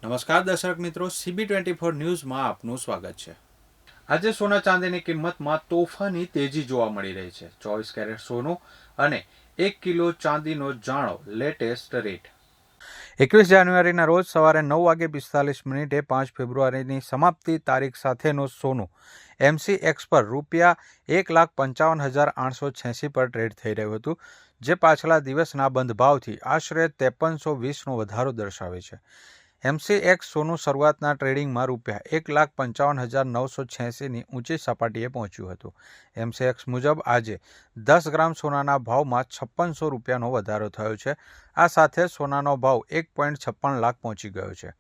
નમસ્કાર દર્શક મિત્રો, CB24 ન્યૂઝમાં આપનું સ્વાગત છે। આજે સોના ચાંદીની કિંમતમાં તોફાની તેજી જોવા મળી રહી છે। 24 કેરેટ સોનું અને 1 કિલો ચાંદીનો જાણો લેટેસ્ટ રેટ। 21 જાન્યુઆરીના રોજ સવારે 9:45 5 ફેબ્રુઆરીની સમાપ્તિ તારીખ સાથેનું સોનું MCX પર ₹1,55,886 પર ટ્રેડ થઈ રહ્યું હતું, જે પાછલા દિવસના બંધ ભાવથી આશરે 5320નો વધારો દર્શાવે છે। MCX સોનું શરૂઆતના ટ્રેડિંગમાં ₹1,55,986ની ઊંચી સપાટીએ પહોંચ્યું હતું। MCX મુજબ આજે 10 ગ્રામ સોનાના ભાવમાં ₹5600નો વધારો થયો છે। આ સાથે સોનાનો ભાવ 1.56 લાખ પહોંચી ગયો છે।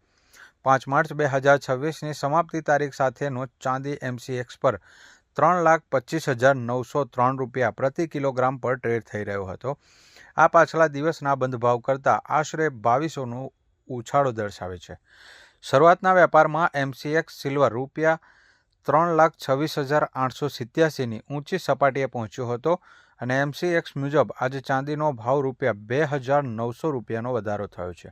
5 માર્ચ 2026ની સમાપ્તિ તારીખ સાથેનો ચાંદી MCX પર ₹3,25,903 પ્રતિ કિલોગ્રામ પર ટ્રેડ થઈ રહ્યો હતો। આ પાછલા દિવસના બંધ ભાવ કરતાં આશરે 2200નો ઉછાળો દર્શાવે છે। શરૂઆતના વેપારમાં MCX સિલ્વર ₹3,26,887ની ઊંચી સપાટીએ પહોંચ્યો હતો અને MCX મુજબ આજે ચાંદીનો ભાવ ₹2,900નો વધારો થયો છે,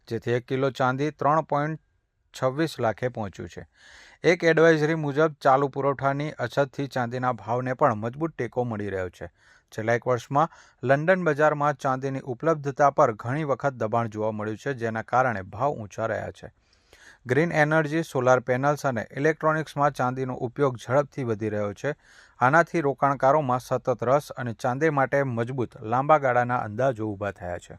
જેથી 1 કિલો ચાંદી 3.26 લાખે પહોંચ્યું છે। એક એડવાઇઝરી મુજબ ચાલુ પુરવઠાની અછતથી ચાંદીના ભાવને પણ મજબૂત ટેકો મળી રહ્યો છે। છેલ્લા એક વર્ષમાં લંડન બજારમાં ચાંદીની ઉપલબ્ધતા પર ઘણી વખત દબાણ જોવા મળ્યું છે, જેના કારણે ભાવ ઊંચા રહ્યા છે। ગ્રીન એનર્જી, સોલાર પેનલ્સ અને ઇલેક્ટ્રોનિક્સમાં ચાંદીનો ઉપયોગ ઝડપથી વધી રહ્યો છે। આનાથી રોકાણકારોમાં સતત રસ અને ચાંદી માટે મજબૂત લાંબા ગાળાના અંદાજો ઊભા થયા છે।